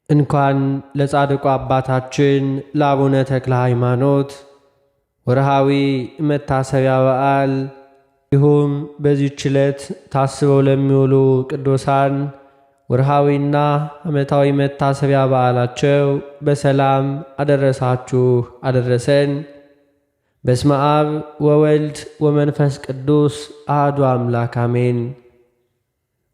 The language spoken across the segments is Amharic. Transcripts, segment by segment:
እንኳን ለጻድቁ አባታችን ለአቡነ ተክለ ሃይማኖት ወርሃዊ መታሰቢያ በዓል ይሁም በዚህች ዕለት ታስበው ለሚውሉ ቅዱሳን ወርሃዊና ዓመታዊ መታሰቢያ በዓላቸው በሰላም አደረሳችሁ አደረሰን። በስመ አብ ወወልድ ወመንፈስ ቅዱስ አሐዱ አምላክ አሜን።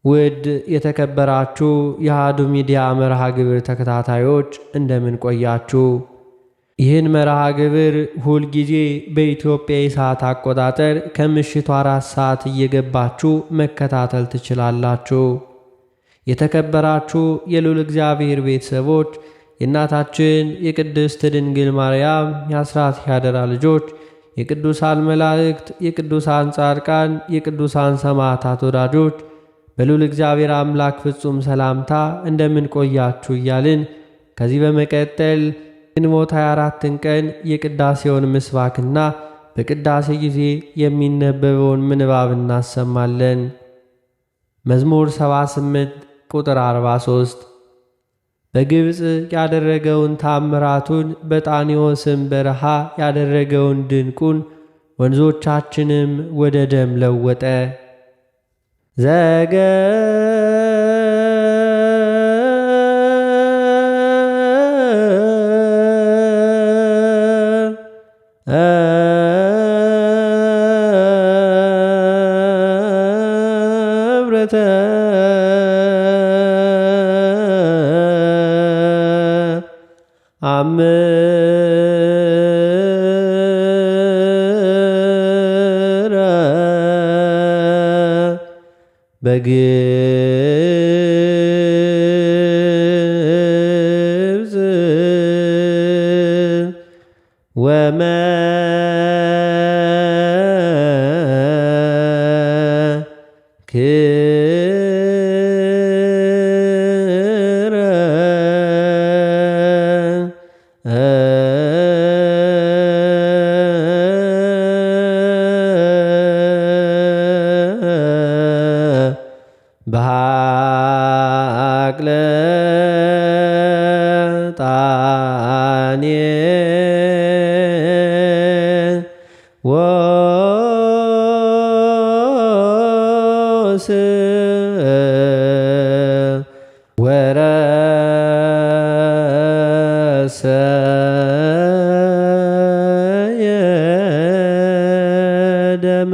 ውድ የተከበራችሁ የአሐዱ ሚዲያ መርሃ ግብር ተከታታዮች እንደምን ቆያችሁ? ይህን መርሃ ግብር ሁል ጊዜ በኢትዮጵያ የሰዓት አቆጣጠር ከምሽቱ 4 ሰዓት እየገባችሁ መከታተል ትችላላችሁ። የተከበራችሁ የልዑል እግዚአብሔር ቤተሰቦች፣ የእናታችን የቅድስት ድንግል ማርያም የአስራት ያደራ ልጆች፣ የቅዱሳን መላእክት፣ የቅዱሳን ጻድቃን፣ የቅዱሳን ሰማዕታት ወዳጆች በልዑል እግዚአብሔር አምላክ ፍጹም ሰላምታ እንደምን ቆያችሁ እያልን ከዚህ በመቀጠል ግንቦት 24 ቀን የቅዳሴውን ምስባክና በቅዳሴ ጊዜ የሚነበበውን ምንባብ እናሰማለን። መዝሙር 78 ቁጥር 43 በግብፅ ያደረገውን ታምራቱን በጣኔዎስም በረሃ ያደረገውን ድንቁን ወንዞቻችንም ወደ ደም ለወጠ። ዘገ ብረተ በግብፅ ወመክረ በሃቅለ ጣኔን ወስ ወረሰ የደመ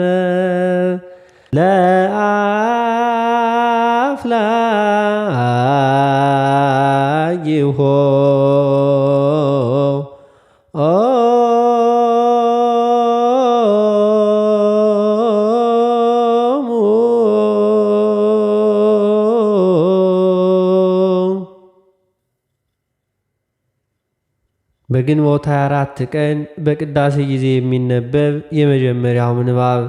ለአፍላጊሆ በግንቦት 24 ቀን በቅዳሴ ጊዜ የሚነበብ የመጀመሪያው ምንባብ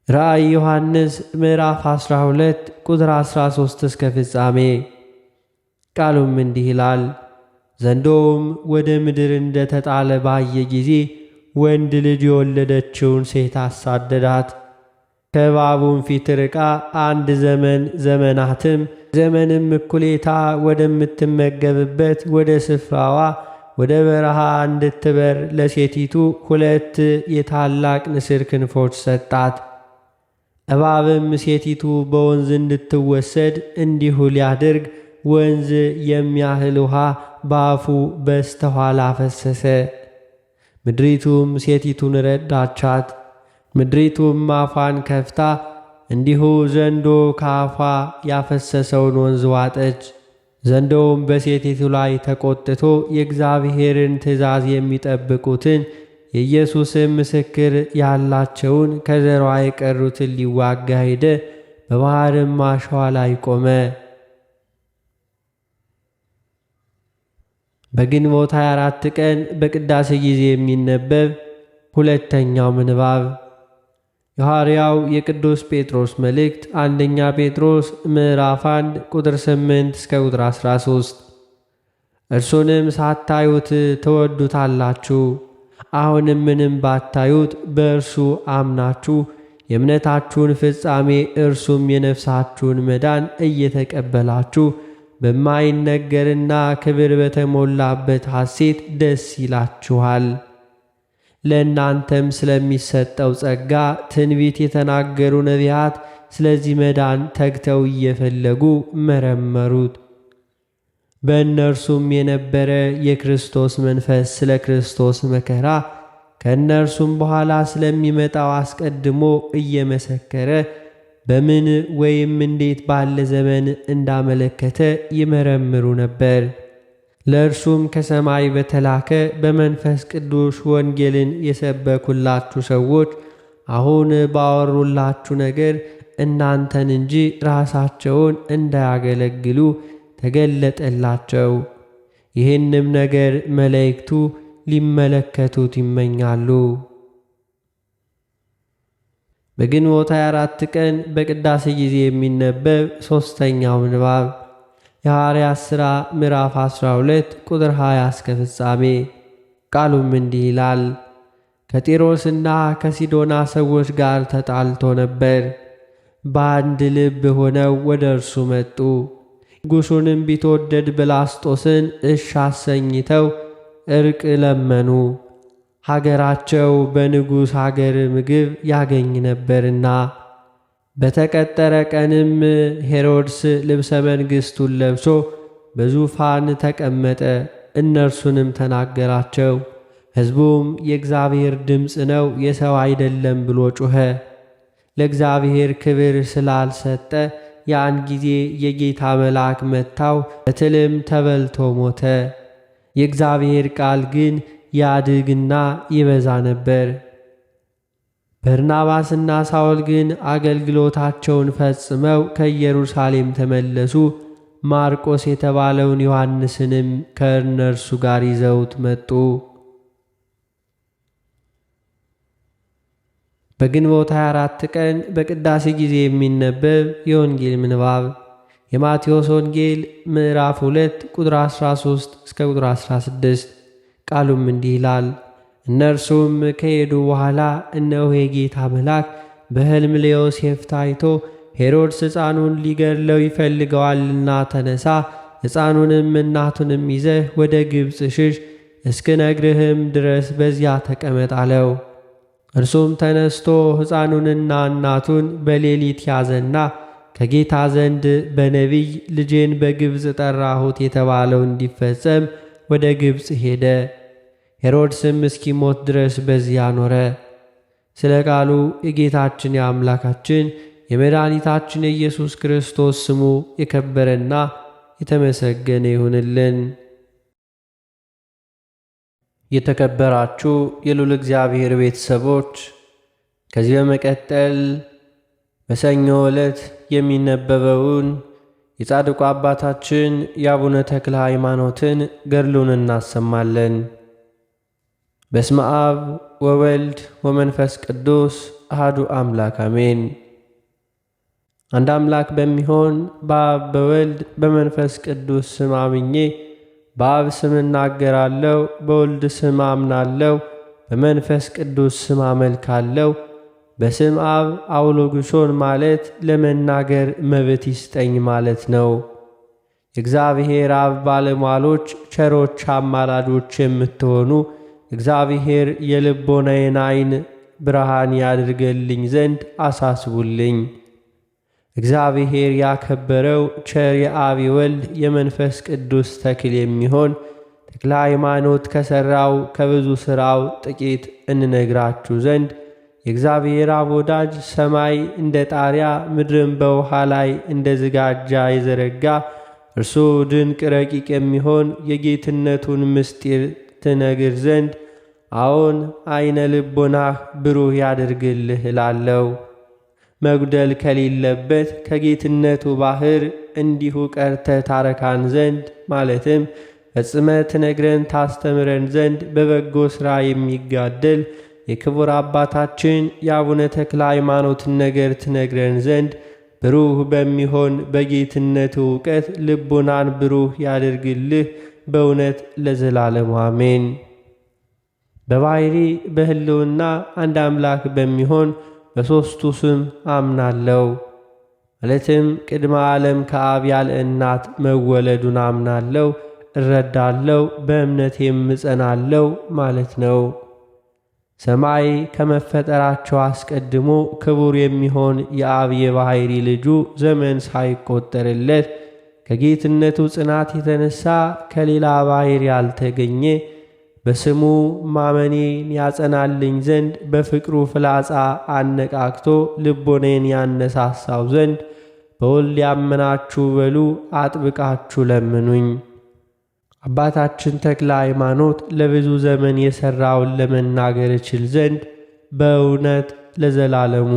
ራእይ ዮሐንስ ምዕራፍ 12 ቁጥር 13 እስከ ፍጻሜ። ቃሉም እንዲህ ይላል። ዘንዶውም ወደ ምድር እንደ ተጣለ ባየ ጊዜ ወንድ ልጅ የወለደችውን ሴት አሳደዳት። ከእባቡም ፊት ርቃ አንድ ዘመናትም ዘመንም እኩሌታ ወደምትመገብበት ወደ ስፍራዋ ወደ በረሃ እንድትበር ለሴቲቱ 2 የታላቅ ንስር ክንፎች ሰጣት። እባብም ሴቲቱ በወንዝ እንድትወሰድ እንዲሁ ሊያደርግ ወንዝ የሚያህል ውሃ በአፉ በስተኋላ ፈሰሰ። ምድሪቱም ሴቲቱን ረዳቻት። ምድሪቱም አፏን ከፍታ እንዲሁ ዘንዶ ከአፏ ያፈሰሰውን ወንዝ ዋጠች። ዘንዶውም በሴቲቱ ላይ ተቆጥቶ የእግዚአብሔርን ትእዛዝ የሚጠብቁትን የኢየሱስን ምስክር ያላቸውን ከዘሯ የቀሩትን ሊዋጋ ሄደ። በባሕርም አሸዋ ላይ ቆመ። በግንቦት 24 ቀን በቅዳሴ ጊዜ የሚነበብ ሁለተኛው ምንባብ የሐዋርያው የቅዱስ ጴጥሮስ መልእክት አንደኛ ጴጥሮስ ምዕራፍ 1 ቁጥር 8 እስከ ቁጥር 13 እርሱንም ሳታዩት ትወዱታላችሁ፣ አሁንም ምንም ባታዩት በእርሱ አምናችሁ የእምነታችሁን ፍጻሜ እርሱም የነፍሳችሁን መዳን እየተቀበላችሁ በማይነገርና ክብር በተሞላበት ሐሴት ደስ ይላችኋል። ለእናንተም ስለሚሰጠው ጸጋ ትንቢት የተናገሩ ነቢያት ስለዚህ መዳን ተግተው እየፈለጉ መረመሩት። በእነርሱም የነበረ የክርስቶስ መንፈስ ስለ ክርስቶስ መከራ ከእነርሱም በኋላ ስለሚመጣው አስቀድሞ እየመሰከረ በምን ወይም እንዴት ባለ ዘመን እንዳመለከተ ይመረምሩ ነበር። ለእርሱም ከሰማይ በተላከ በመንፈስ ቅዱስ ወንጌልን የሰበኩላችሁ ሰዎች አሁን ባወሩላችሁ ነገር እናንተን እንጂ ራሳቸውን እንዳያገለግሉ ተገለጠላቸው። ይህንም ነገር መላእክቱ ሊመለከቱት ይመኛሉ። በግንቦት 24 ቀን በቅዳሴ ጊዜ የሚነበብ ሦስተኛው ምንባብ የሐዋርያት ሥራ ምዕራፍ 12 ቁጥር 20 እስከ ፍጻሜ። ቃሉም እንዲህ ይላል። ከጢሮስና ከሲዶና ሰዎች ጋር ተጣልቶ ነበር። በአንድ ልብ ሆነው ወደ እርሱ መጡ። ንጉሡንም ቢትወደድ ብላስጦስን እሺ አሰኝተው ዕርቅ ለመኑ። ሀገራቸው በንጉሥ ሀገር ምግብ ያገኝ ነበርና። በተቀጠረ ቀንም ሄሮድስ ልብሰ መንግሥቱን ለብሶ በዙፋን ተቀመጠ። እነርሱንም ተናገራቸው። ሕዝቡም የእግዚአብሔር ድምፅ ነው የሰው አይደለም ብሎ ጮኸ። ለእግዚአብሔር ክብር ስላልሰጠ ያን ጊዜ የጌታ መልአክ መታው፣ በትልም ተበልቶ ሞተ። የእግዚአብሔር ቃል ግን ያድግና ይበዛ ነበር። በርናባስና ሳውል ግን አገልግሎታቸውን ፈጽመው ከኢየሩሳሌም ተመለሱ። ማርቆስ የተባለውን ዮሐንስንም ከእነርሱ ጋር ይዘውት መጡ። በግንቦት 24 ቀን በቅዳሴ ጊዜ የሚነበብ የወንጌል ምንባብ የማቴዎስ ወንጌል ምዕራፍ 2 ቁጥር 13 እስከ ቁጥር 16። ቃሉም እንዲህ ይላል። እነርሱም ከሄዱ በኋላ እነሆ የጌታ መልአክ በሕልም ለዮሴፍ ታይቶ ሄሮድስ ሕፃኑን ሊገድለው ይፈልገዋልና ተነሳ፣ ሕፃኑንም እናቱንም ይዘህ ወደ ግብፅ ሽሽ፣ እስክነግርህም ድረስ በዚያ ተቀመጥ አለው። እርሱም ተነስቶ ሕፃኑንና እናቱን በሌሊት ያዘና ከጌታ ዘንድ በነቢይ ልጄን በግብፅ ጠራሁት የተባለው እንዲፈጸም ወደ ግብፅ ሄደ። ሄሮድስም እስኪሞት ድረስ በዚያ ኖረ። ስለ ቃሉ የጌታችን የአምላካችን የመድኃኒታችን የኢየሱስ ክርስቶስ ስሙ የከበረና የተመሰገነ ይሁንልን። የተከበራችሁ የልዑል እግዚአብሔር ቤተሰቦች፣ ከዚህ በመቀጠል በሰኞ ዕለት የሚነበበውን የጻድቁ አባታችን የአቡነ ተክለ ሃይማኖትን ገድሉን እናሰማለን። በስመ አብ ወወልድ ወመንፈስ ቅዱስ አሐዱ አምላክ አሜን። አንድ አምላክ በሚሆን በአብ በወልድ በመንፈስ ቅዱስ ስም አምኜ በአብ ስም እናገራለሁ፣ በወልድ ስም አምናለሁ፣ በመንፈስ ቅዱስ ስም አመልካለሁ። በስም አብ አውሎግሶን ማለት ለመናገር መብት ይስጠኝ ማለት ነው። የእግዚአብሔር አብ ባለሟሎች ቸሮች አማላዶች የምትሆኑ እግዚአብሔር የልቦናዬን ዓይን ብርሃን ያድርገልኝ ዘንድ አሳስቡልኝ። እግዚአብሔር ያከበረው ቸር የአብ የወልድ የመንፈስ ቅዱስ ተክል የሚሆን ተክለ ሃይማኖት ከሠራው ከብዙ ሥራው ጥቂት እንነግራችሁ ዘንድ የእግዚአብሔር አብ ወዳጅ ሰማይ እንደ ጣሪያ ምድርን በውሃ ላይ እንደ ዝጋጃ የዘረጋ እርሱ ድንቅ ረቂቅ የሚሆን የጌትነቱን ምስጢር ትነግር ዘንድ አዎን ዓይነ ልቦናህ ብሩህ ያድርግልህ እላለሁ። መጉደል ከሌለበት ከጌትነቱ ባሕር እንዲሁ ቀርተ ታረካን ዘንድ ማለትም ፈጽመ ትነግረን ታስተምረን ዘንድ በበጎ ሥራ የሚጋደል የክቡር አባታችን የአቡነ ተክለ ሃይማኖትን ነገር ትነግረን ዘንድ ብሩህ በሚሆን በጌትነቱ ዕውቀት ልቡናን ብሩህ ያድርግልህ በእውነት ለዘላለሙ አሜን። በባሕሪ በሕልውና አንድ አምላክ በሚሆን በሦስቱ ስም አምናለሁ። ማለትም ቅድመ ዓለም ከአብ ያለ እናት መወለዱን አምናለሁ፣ እረዳለሁ፣ በእምነቴም እጸናለሁ ማለት ነው። ሰማይ ከመፈጠራቸው አስቀድሞ ክቡር የሚሆን የአብ የባሕሪ ልጁ ዘመን ሳይቆጠርለት ከጌትነቱ ጽናት የተነሳ ከሌላ ባሕሪ ያልተገኘ በስሙ ማመኔን ያጸናልኝ ዘንድ በፍቅሩ ፍላጻ አነቃቅቶ ልቦኔን ያነሳሳው ዘንድ በወልድ ያመናችሁ በሉ አጥብቃችሁ ለምኑኝ። አባታችን ተክለ ሃይማኖት ለብዙ ዘመን የሠራውን ለመናገር እችል ዘንድ በእውነት ለዘላለሙ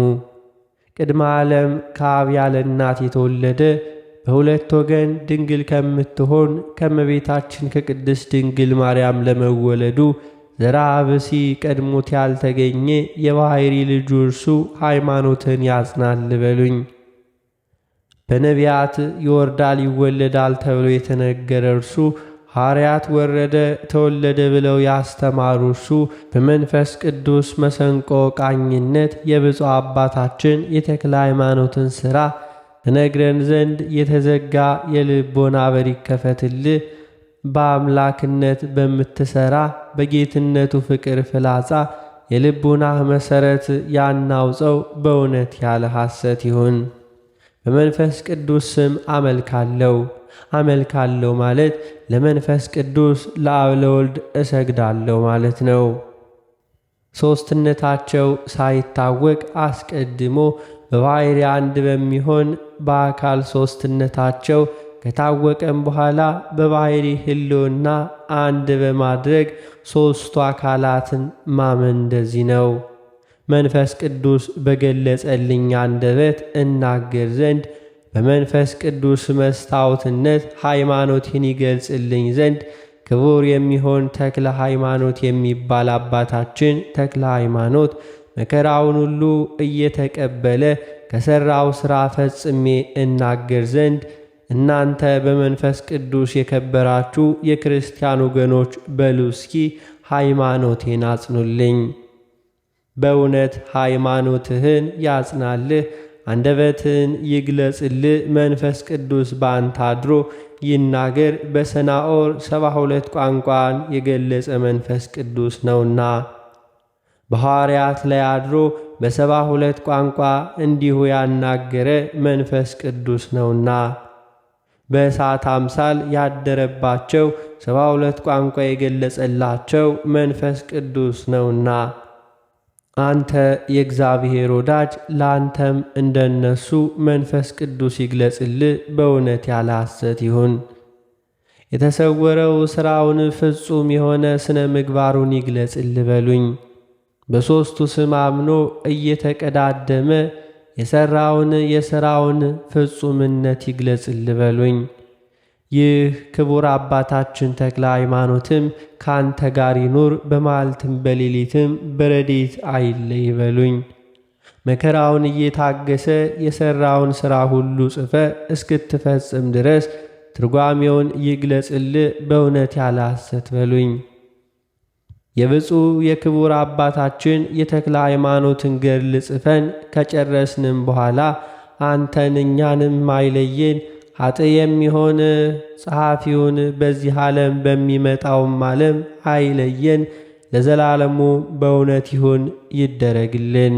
ቅድመ ዓለም ከአብ ያለ እናት የተወለደ በሁለት ወገን ድንግል ከምትሆን ከእመቤታችን ከቅድስት ድንግል ማርያም ለመወለዱ ዘርአ ብእሲ ቀድሞት ያልተገኘ የባሕሪ ልጁ እርሱ ሃይማኖትን ያጽናል በሉኝ። በነቢያት ይወርዳል ይወለዳል ተብሎ የተነገረ እርሱ ሐዋርያት ወረደ ተወለደ ብለው ያስተማሩ እርሱ በመንፈስ ቅዱስ መሰንቆ ቃኝነት የብፁዕ አባታችን የተክለ ሃይማኖትን ሥራ እነግረን ዘንድ የተዘጋ የልቦና በር ይከፈትልህ። በአምላክነት በምትሠራ በጌትነቱ ፍቅር ፍላጻ የልቡናህ መሠረት ያናውፀው በእውነት ያለ ሐሰት ይሁን። በመንፈስ ቅዱስ ስም አመልካለሁ። አመልካለሁ ማለት ለመንፈስ ቅዱስ ለአብ ለወልድ እሰግዳለሁ ማለት ነው። ሦስትነታቸው ሳይታወቅ አስቀድሞ በባሕሪ አንድ በሚሆን በአካል ሦስትነታቸው ከታወቀም በኋላ በባሕሪ ሕልውና አንድ በማድረግ ሦስቱ አካላትን ማመን እንደዚህ ነው። መንፈስ ቅዱስ በገለጸልኝ አንደበት እናገር ዘንድ በመንፈስ ቅዱስ መስታወትነት ሃይማኖቴን ይገልጽልኝ ዘንድ ክቡር የሚሆን ተክለ ሃይማኖት የሚባል አባታችን ተክለ ሃይማኖት መከራውን ሁሉ እየተቀበለ ከሠራው ሥራ ፈጽሜ እናገር ዘንድ እናንተ በመንፈስ ቅዱስ የከበራችሁ የክርስቲያን ወገኖች በሉ እስኪ ሃይማኖቴን አጽኑልኝ። በእውነት ሃይማኖትህን ያጽናልህ፣ አንደበትህን ይግለጽልህ። መንፈስ ቅዱስ በአንተ አድሮ ይናገር። በሰናዖር 72 ቋንቋን የገለጸ መንፈስ ቅዱስ ነውና በሐዋርያት ላይ አድሮ በ72 ቋንቋ እንዲሁ ያናገረ መንፈስ ቅዱስ ነውና በእሳት አምሳል ያደረባቸው 72 ቋንቋ የገለጸላቸው መንፈስ ቅዱስ ነውና አንተ የእግዚአብሔር ወዳጅ ለአንተም እንደነሱ መንፈስ ቅዱስ ይግለጽልህ፣ በእውነት ያለ ሐሰት ይሁን። የተሰወረው ሥራውን ፍጹም የሆነ ስነ ምግባሩን ይግለጽልህ በሉኝ። በሦስቱ ስም አምኖ እየተቀዳደመ የሠራውን የሥራውን ፍጹምነት ይግለጽልህ በሉኝ። ይህ ክቡር አባታችን ተክለ ሃይማኖትም ካንተ ጋር ይኑር፣ በመዓልትም በሌሊትም በረድኤት አይለይ በሉኝ። መከራውን እየታገሰ የሠራውን ሥራ ሁሉ ጽፈ እስክትፈጽም ድረስ ትርጓሜውን ይግለጽልህ፣ በእውነት ያለ ሐሰት በሉኝ። የብፁዕ የክቡር አባታችን የተክለ ሃይማኖትን ገድል ጽፈን ከጨረስንም በኋላ አንተን እኛንም አይለየን፣ ኃጥእ የሚሆን ጸሐፊውን በዚህ ዓለም በሚመጣውም ዓለም አይለየን፣ ለዘላለሙ በእውነት ይሁን ይደረግልን።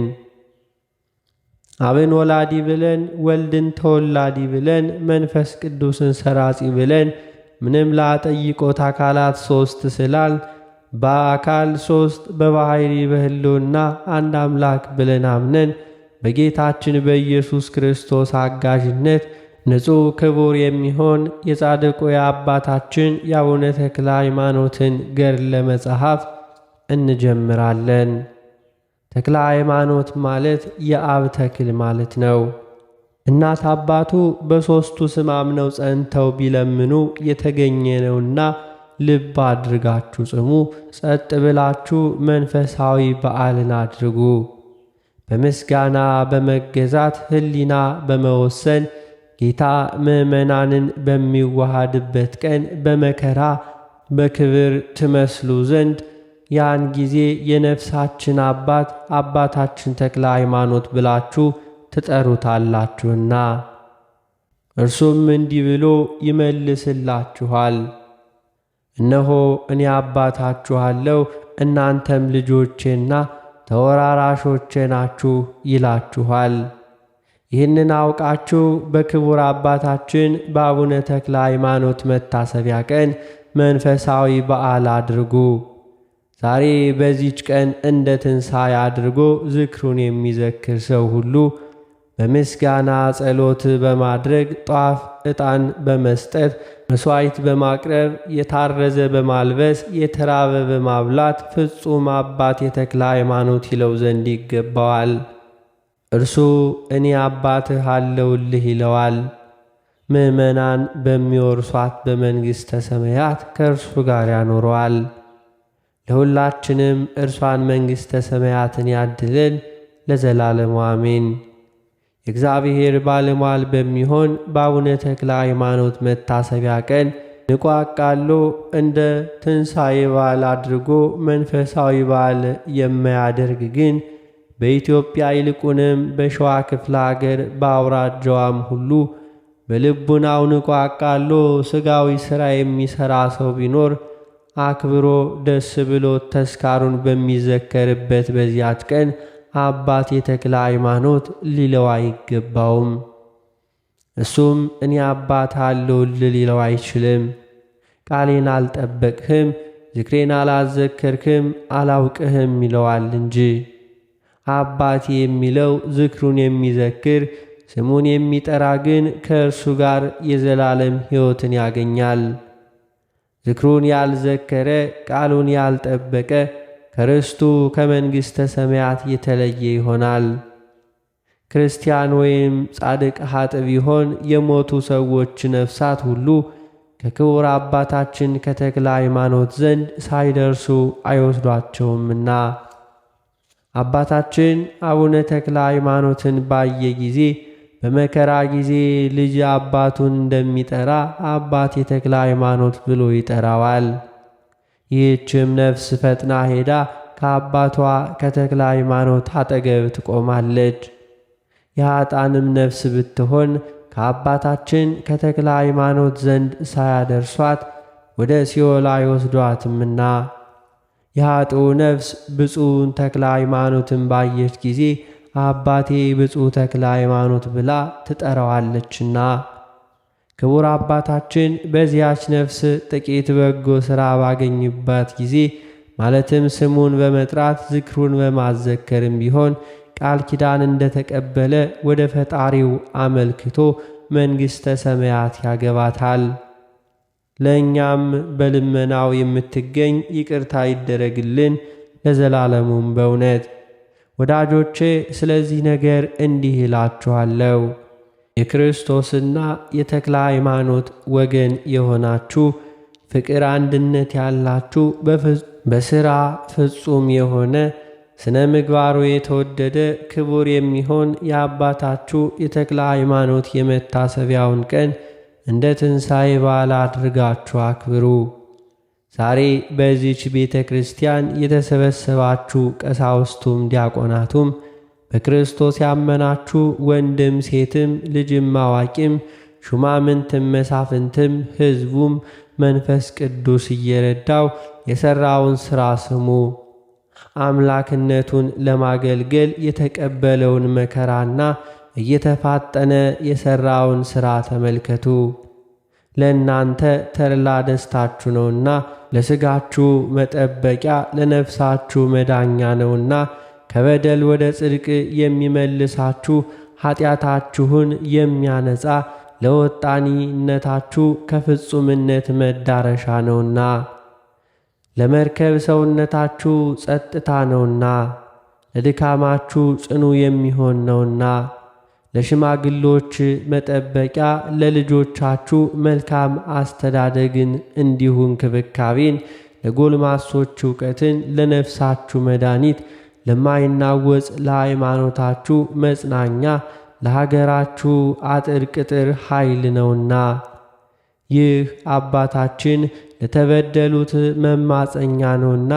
አብን ወላዲ ብለን ወልድን ተወላዲ ብለን መንፈስ ቅዱስን ሰራጺ ብለን ምንም ላጠይቆት አካላት ሦስት ስላል በአካል ሦስት በባሕሪ በሕልውና አንድ አምላክ ብለን አምነን በጌታችን በኢየሱስ ክርስቶስ አጋዥነት ንጹሕ ክቡር የሚሆን የጻድቁ የአባታችን የአቡነ ተክለ ሃይማኖትን ገድለ መጽሐፍ እንጀምራለን። ተክለ ሃይማኖት ማለት የአብ ተክል ማለት ነው። እናት አባቱ በሦስቱ ስም አምነው ጸንተው ቢለምኑ የተገኘ ነውና ልብ አድርጋችሁ ጽሙ። ጸጥ ብላችሁ መንፈሳዊ በዓልን አድርጉ። በምስጋና በመገዛት ሕሊና በመወሰን ጌታ ምእመናንን በሚዋሃድበት ቀን በመከራ በክብር ትመስሉ ዘንድ ያን ጊዜ የነፍሳችን አባት አባታችን ተክለ ሃይማኖት ብላችሁ ትጠሩታላችሁና እርሱም እንዲህ ብሎ ይመልስላችኋል። እነሆ እኔ አባታችኋለሁ፣ እናንተም ልጆቼና ተወራራሾቼ ናችሁ ይላችኋል። ይህንን አውቃችሁ በክቡር አባታችን በአቡነ ተክለ ሃይማኖት መታሰቢያ ቀን መንፈሳዊ በዓል አድርጉ። ዛሬ በዚች ቀን እንደ ትንሣኤ አድርጎ ዝክሩን የሚዘክር ሰው ሁሉ በምስጋና ጸሎት በማድረግ ጧፍ፣ ዕጣን በመስጠት መሥዋዕት በማቅረብ የታረዘ በማልበስ የተራበ በማብላት ፍጹም አባት የተክለ ሃይማኖት ይለው ዘንድ ይገባዋል። እርሱ እኔ አባትህ አለውልህ ይለዋል። ምእመናን በሚወርሷት በመንግሥተ ሰማያት ከእርሱ ጋር ያኖረዋል። ለሁላችንም እርሷን መንግሥተ ሰማያትን ያድለን ለዘላለሙ አሜን። የእግዚአብሔር ባለሟል በሚሆን በአቡነ ተክለ ሃይማኖት መታሰቢያ ቀን ንቁ አቃሎ እንደ ትንሣኤ በዓል አድርጎ መንፈሳዊ በዓል የማያደርግ ግን በኢትዮጵያ ይልቁንም በሸዋ ክፍለ አገር በአውራጃዋም ሁሉ በልቡናው ንቁ አቃሎ ሥጋዊ ሥራ የሚሠራ ሰው ቢኖር አክብሮ ደስ ብሎት ተስካሩን በሚዘከርበት በዚያች ቀን አባት የተክለ ሃይማኖት ሊለው አይገባውም። እሱም እኔ አባት አለውልህ ሊለው አይችልም። ቃሌን አልጠበቅህም፣ ዝክሬን አላዘከርክም፣ አላውቅህም ይለዋል እንጂ። አባቴ የሚለው ዝክሩን የሚዘክር ስሙን የሚጠራ ግን ከእርሱ ጋር የዘላለም ሕይወትን ያገኛል። ዝክሩን ያልዘከረ ቃሉን ያልጠበቀ ከርስቱ ከመንግሥተ ሰማያት የተለየ ይሆናል። ክርስቲያን ወይም ጻድቅ ኃጥ ቢሆን የሞቱ ሰዎች ነፍሳት ሁሉ ከክቡር አባታችን ከተክለ ሃይማኖት ዘንድ ሳይደርሱ አይወስዷቸውምና። አባታችን አቡነ ተክለ ሃይማኖትን ባየ ጊዜ በመከራ ጊዜ ልጅ አባቱን እንደሚጠራ አባት የተክለ ሃይማኖት ብሎ ይጠራዋል። ይህችም ነፍስ ፈጥና ሄዳ ከአባቷ ከተክለ ሃይማኖት አጠገብ ትቆማለች። የኃጥአንም ነፍስ ብትሆን ከአባታችን ከተክለ ሃይማኖት ዘንድ ሳያደርሷት ወደ ሲኦል አይወስዷትምና። የኃጥኡ ነፍስ ብፁዕን ተክለ ሃይማኖትን ባየች ጊዜ አባቴ ብፁዕ ተክለ ሃይማኖት ብላ ትጠራዋለችና። ክቡር አባታችን በዚያች ነፍስ ጥቂት በጎ ሥራ ባገኝባት ጊዜ ማለትም ስሙን በመጥራት ዝክሩን በማዘከርም ቢሆን ቃል ኪዳን እንደተቀበለ ወደ ፈጣሪው አመልክቶ መንግሥተ ሰማያት ያገባታል። ለእኛም በልመናው የምትገኝ ይቅርታ ይደረግልን ለዘላለሙም በእውነት። ወዳጆቼ ስለዚህ ነገር እንዲህ እላችኋለሁ። የክርስቶስና የተክለ ሃይማኖት ወገን የሆናችሁ ፍቅር፣ አንድነት ያላችሁ በሥራ ፍጹም የሆነ ስነ ምግባሩ የተወደደ ክቡር የሚሆን የአባታችሁ የተክለ ሃይማኖት የመታሰቢያውን ቀን እንደ ትንሣኤ በዓል አድርጋችሁ አክብሩ። ዛሬ በዚች ቤተ ክርስቲያን የተሰበሰባችሁ ቀሳውስቱም ዲያቆናቱም በክርስቶስ ያመናችሁ ወንድም ሴትም ልጅም አዋቂም ሹማምንትም መሳፍንትም ሕዝቡም መንፈስ ቅዱስ እየረዳው የሠራውን ሥራ ስሙ። አምላክነቱን ለማገልገል የተቀበለውን መከራና እየተፋጠነ የሠራውን ሥራ ተመልከቱ። ለእናንተ ተድላ ደስታችሁ ነውና፣ ለሥጋችሁ መጠበቂያ ለነፍሳችሁ መዳኛ ነውና፣ ከበደል ወደ ጽድቅ የሚመልሳችሁ ኀጢአታችሁን የሚያነጻ ለወጣኒነታችሁ ከፍጹምነት መዳረሻ ነውና፣ ለመርከብ ሰውነታችሁ ጸጥታ ነውና፣ ለድካማችሁ ጽኑ የሚሆን ነውና፣ ለሽማግሎች መጠበቂያ ለልጆቻችሁ መልካም አስተዳደግን እንዲሁ እንክብካቤን፣ ለጎልማሶች ዕውቀትን፣ ለነፍሳችሁ መድኃኒት፣ ለማይናወጽ ለሃይማኖታችሁ መጽናኛ፣ ለሀገራችሁ አጥር ቅጥር ኃይል ነውና። ይህ አባታችን ለተበደሉት መማፀኛ ነውና፣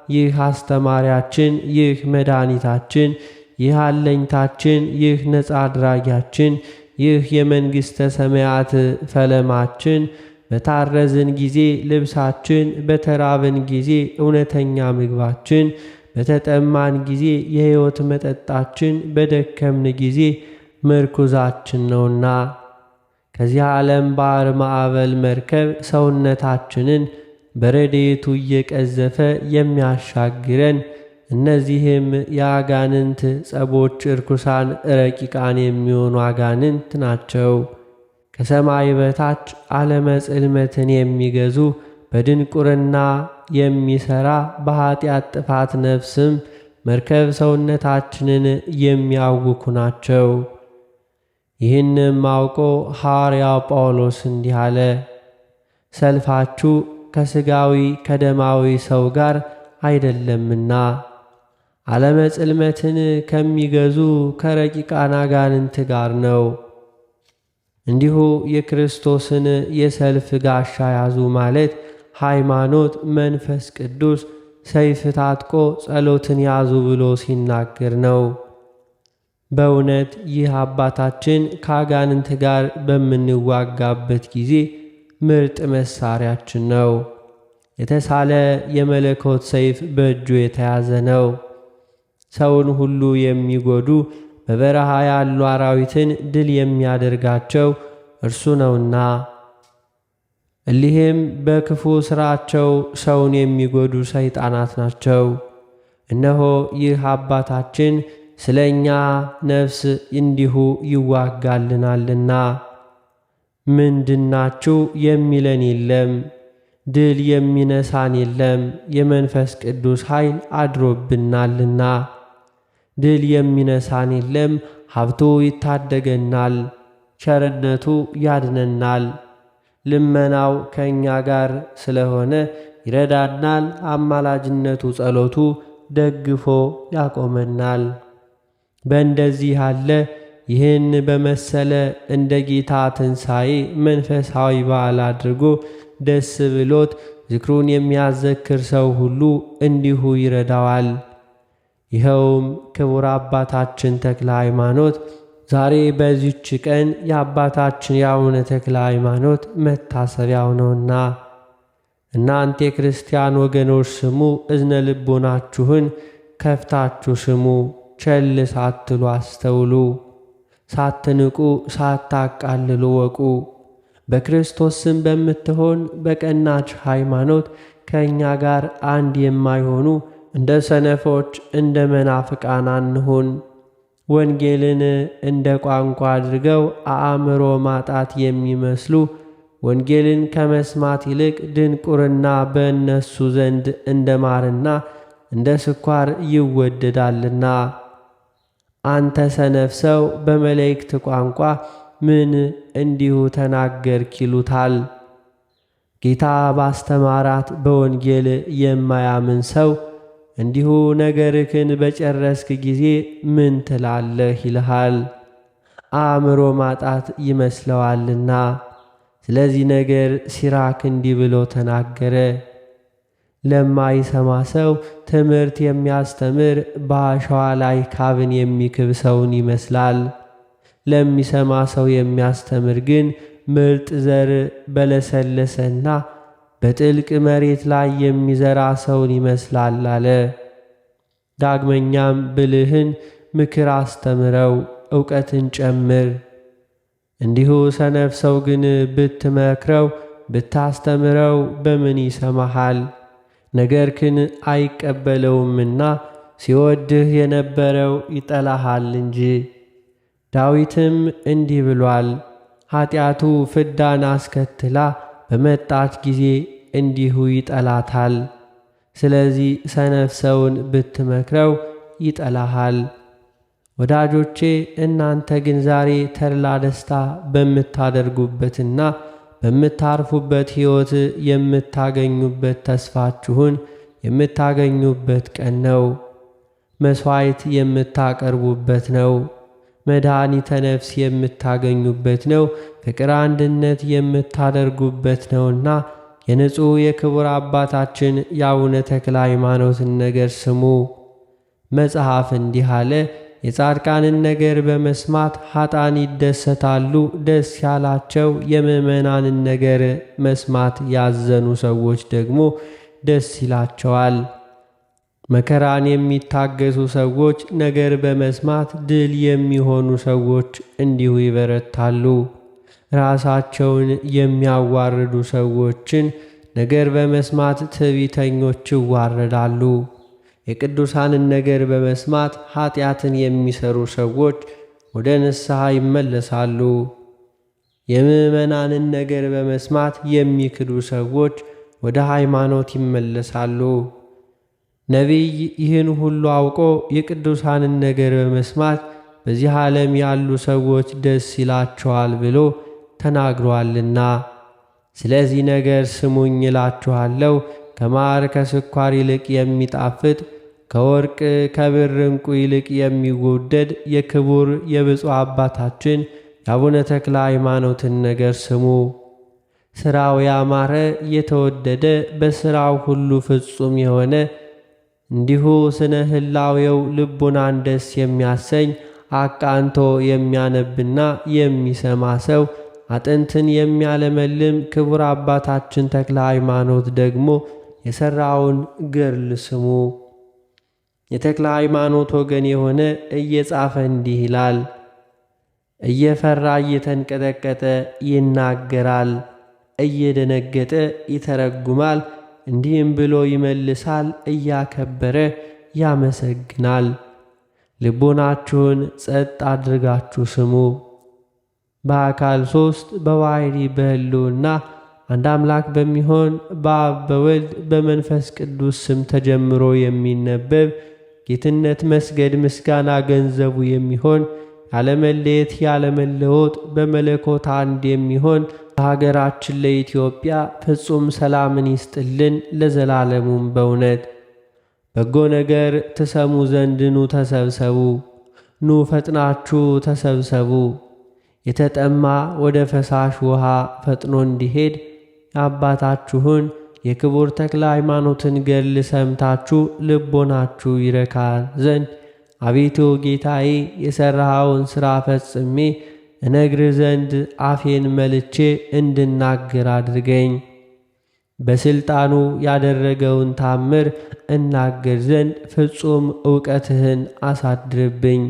ይህ አስተማሪያችን፣ ይህ መድኃኒታችን፣ ይህ አለኝታችን፣ ይህ ነፃ አድራጊያችን፣ ይህ የመንግሥተ ሰማያት ፈለማችን በታረዝን ጊዜ ልብሳችን፣ በተራብን ጊዜ እውነተኛ ምግባችን፣ በተጠማን ጊዜ የሕይወት መጠጣችን፣ በደከምን ጊዜ ምርኩዛችን ነውና ከዚህ ዓለም ባሕር ማዕበል መርከብ ሰውነታችንን በረድኤቱ እየቀዘፈ የሚያሻግረን እነዚህም የአጋንንት ጸቦች ርኩሳን ረቂቃን የሚሆኑ አጋንንት ናቸው። ከሰማይ በታች ዓለመ ጽልመትን የሚገዙ በድንቁርና የሚሠራ በኀጢአት ጥፋት ነፍስም መርከብ ሰውነታችንን የሚያውኩ ናቸው። ይህንም አውቆ ሐዋርያው ጳውሎስ እንዲህ አለ። ሰልፋችሁ ከሥጋዊ ከደማዊ ሰው ጋር አይደለምና ዓለመ ጽልመትን ከሚገዙ ከረቂቃን አጋንንት ጋር ነው። እንዲሁ የክርስቶስን የሰልፍ ጋሻ ያዙ ማለት ሃይማኖት፣ መንፈስ ቅዱስ፣ ሰይፍ ታጥቆ ጸሎትን ያዙ ብሎ ሲናገር ነው። በእውነት ይህ አባታችን ከአጋንንት ጋር በምንዋጋበት ጊዜ ምርጥ መሳሪያችን ነው። የተሳለ የመለኮት ሰይፍ በእጁ የተያዘ ነው። ሰውን ሁሉ የሚጎዱ በበረሃ ያሉ አራዊትን ድል የሚያደርጋቸው እርሱ ነውና፣ እሊህም በክፉ ሥራቸው ሰውን የሚጎዱ ሰይጣናት ናቸው። እነሆ ይህ አባታችን ስለ እኛ ነፍስ እንዲሁ ይዋጋልናልና ምንድናችሁ የሚለን የለም፣ ድል የሚነሳን የለም። የመንፈስ ቅዱስ ኃይል አድሮብናልና ድል የሚነሳን የለም። ሀብቱ ይታደገናል፣ ቸርነቱ ያድነናል። ልመናው ከእኛ ጋር ስለሆነ ይረዳናል። አማላጅነቱ ጸሎቱ ደግፎ ያቆመናል። በእንደዚህ ያለ ይህን በመሰለ እንደ ጌታ ትንሣኤ መንፈሳዊ በዓል አድርጎ ደስ ብሎት ዝክሩን የሚያዘክር ሰው ሁሉ እንዲሁ ይረዳዋል። ይኸውም ክቡር አባታችን ተክለ ሃይማኖት ዛሬ በዚች ቀን የአባታችን የአቡነ ተክለ ሃይማኖት መታሰቢያው ነውና፣ እናንተ የክርስቲያን ወገኖች ስሙ፣ እዝነ ልቦናችሁን ከፍታችሁ ስሙ። ቸል ሳትሉ አስተውሉ፣ ሳትንቁ ሳታቃልሉ ወቁ። በክርስቶስ ስም በምትሆን በቀናች ሃይማኖት ከእኛ ጋር አንድ የማይሆኑ እንደ ሰነፎች እንደ መናፍቃን አንሁን። ወንጌልን እንደ ቋንቋ አድርገው አእምሮ ማጣት የሚመስሉ ወንጌልን ከመስማት ይልቅ ድንቁርና በእነሱ ዘንድ እንደ ማርና እንደ ስኳር ይወደዳልና። አንተ ሰነፍ ሰው በመላእክት ቋንቋ ምን እንዲሁ ተናገርክ ይሉታል። ጌታ ባስተማራት በወንጌል የማያምን ሰው እንዲሁ ነገርክን በጨረስክ ጊዜ ምን ትላለህ ይልሃል፣ አእምሮ ማጣት ይመስለዋልና። ስለዚህ ነገር ሲራክ እንዲህ ብሎ ተናገረ። ለማይሰማ ሰው ትምህርት የሚያስተምር በአሸዋ ላይ ካብን የሚክብ ሰውን ይመስላል። ለሚሰማ ሰው የሚያስተምር ግን ምርጥ ዘር በለሰለሰና በጥልቅ መሬት ላይ የሚዘራ ሰውን ይመስላል አለ። ዳግመኛም ብልህን ምክር አስተምረው፣ ዕውቀትን ጨምር። እንዲሁ ሰነፍ ሰው ግን ብትመክረው ብታስተምረው በምን ይሰማሃል? ነገርክን አይቀበለውምና ሲወድህ የነበረው ይጠላሃል እንጂ። ዳዊትም እንዲህ ብሏል፣ ኀጢአቱ ፍዳን አስከትላ በመጣች ጊዜ እንዲሁ ይጠላታል። ስለዚህ ሰነፍ ሰውን ብትመክረው ይጠላሃል። ወዳጆቼ እናንተ ግን ዛሬ ተድላ ደስታ በምታደርጉበትና በምታርፉበት ሕይወት የምታገኙበት ተስፋችሁን የምታገኙበት ቀን ነው። መሥዋዕት የምታቀርቡበት ነው። መድኃኒተ ነፍስ የምታገኙበት ነው። ፍቅር አንድነት የምታደርጉበት ነውና የንጹሕ የክቡር አባታችን የአቡነ ተክለ ሃይማኖትን ነገር ስሙ። መጽሐፍ እንዲህ አለ፣ የጻድቃንን ነገር በመስማት ኃጥአን ይደሰታሉ። ደስ ያላቸው የምዕመናንን ነገር መስማት ያዘኑ ሰዎች ደግሞ ደስ ይላቸዋል። መከራን የሚታገሱ ሰዎች ነገር በመስማት ድል የሚሆኑ ሰዎች እንዲሁ ይበረታሉ። ራሳቸውን የሚያዋርዱ ሰዎችን ነገር በመስማት ትዕቢተኞች ይዋረዳሉ። የቅዱሳንን ነገር በመስማት ኃጢአትን የሚሰሩ ሰዎች ወደ ንስሐ ይመለሳሉ። የምዕመናንን ነገር በመስማት የሚክዱ ሰዎች ወደ ሃይማኖት ይመለሳሉ። ነቢይ ይህን ሁሉ አውቆ የቅዱሳንን ነገር በመስማት በዚህ ዓለም ያሉ ሰዎች ደስ ይላቸዋል ብሎ ተናግሯልና፣ ስለዚህ ነገር ስሙኝ እላችኋለሁ። ከማር ከስኳር ይልቅ የሚጣፍጥ ከወርቅ ከብር ዕንቁ ይልቅ የሚወደድ የክቡር የብፁዕ አባታችን የአቡነ ተክለ ሃይማኖትን ነገር ስሙ። ሥራው ያማረ የተወደደ በሥራው ሁሉ ፍጹም የሆነ እንዲሁ ስነ ህላዌው ልቡናን ደስ የሚያሰኝ አቃንቶ የሚያነብና የሚሰማ ሰው አጥንትን የሚያለመልም ክቡር አባታችን ተክለ ሃይማኖት ደግሞ የሠራውን ገድል ስሙ። የተክለ ሃይማኖት ወገን የሆነ እየጻፈ እንዲህ ይላል። እየፈራ እየተንቀጠቀጠ ይናገራል፣ እየደነገጠ ይተረጉማል። እንዲህም ብሎ ይመልሳል፣ እያከበረ ያመሰግናል። ልቦናችሁን ጸጥ አድርጋችሁ ስሙ። በአካል ሦስት በባሕርይ በሕልውና አንድ አምላክ በሚሆን በአብ በወልድ በመንፈስ ቅዱስ ስም ተጀምሮ የሚነበብ ጌትነት መስገድ ምስጋና ገንዘቡ የሚሆን ያለመለየት ያለመለወጥ በመለኮት አንድ የሚሆን ለሀገራችን ለኢትዮጵያ ፍጹም ሰላምን ይስጥልን ለዘላለሙም። በእውነት በጎ ነገር ትሰሙ ዘንድ ኑ ተሰብሰቡ፣ ኑ ፈጥናችሁ ተሰብሰቡ። የተጠማ ወደ ፈሳሽ ውሃ ፈጥኖ እንዲሄድ የአባታችሁን የክቡር ተክለ ሃይማኖትን ገድል ሰምታችሁ ልቦናችሁ ይረካ ዘንድ አቤቱ ጌታዬ የሠራኸውን ሥራ ፈጽሜ እነግርህ ዘንድ አፌን መልቼ እንድናገር አድርገኝ። በሥልጣኑ ያደረገውን ታምር እናገር ዘንድ ፍጹም ዕውቀትህን አሳድርብኝ።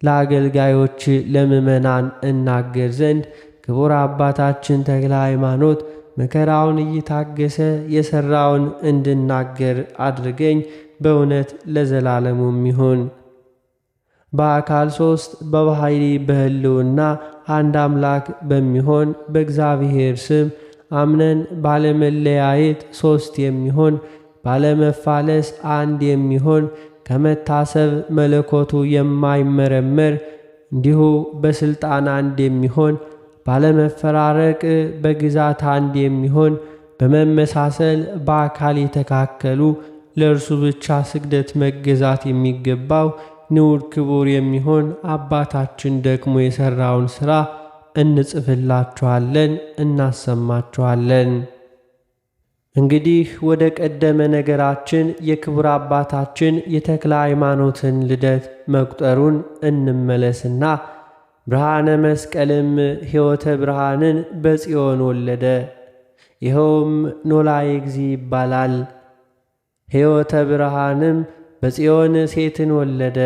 ለአገልጋዮች ለምእመናን እናገር ዘንድ ክቡር አባታችን ተክለ ሃይማኖት መከራውን እየታገሰ የሠራውን እንድናገር አድርገኝ። በእውነት ለዘላለሙም ይሁን። በአካል ሦስት በባሕርይ በሕልውና አንድ አምላክ በሚሆን በእግዚአብሔር ስም አምነን ባለመለያየት ሦስት የሚሆን ባለመፋለስ አንድ የሚሆን ከመታሰብ መለኮቱ የማይመረመር እንዲሁ በሥልጣን አንድ የሚሆን ባለመፈራረቅ በግዛት አንድ የሚሆን በመመሳሰል በአካል የተካከሉ ለእርሱ ብቻ ስግደት መገዛት የሚገባው ንዑድ ክቡር የሚሆን አባታችን ደግሞ የሠራውን ሥራ እንጽፍላችኋለን፣ እናሰማችኋለን። እንግዲህ ወደ ቀደመ ነገራችን የክቡር አባታችን የተክለ ሃይማኖትን ልደት መቁጠሩን እንመለስና ብርሃነ መስቀልም ሕይወተ ብርሃንን በጽዮን ወለደ። ይኸውም ኖላዊ እግዚእ ይባላል። ሕይወተ ብርሃንም በጽዮን ሴትን ወለደ።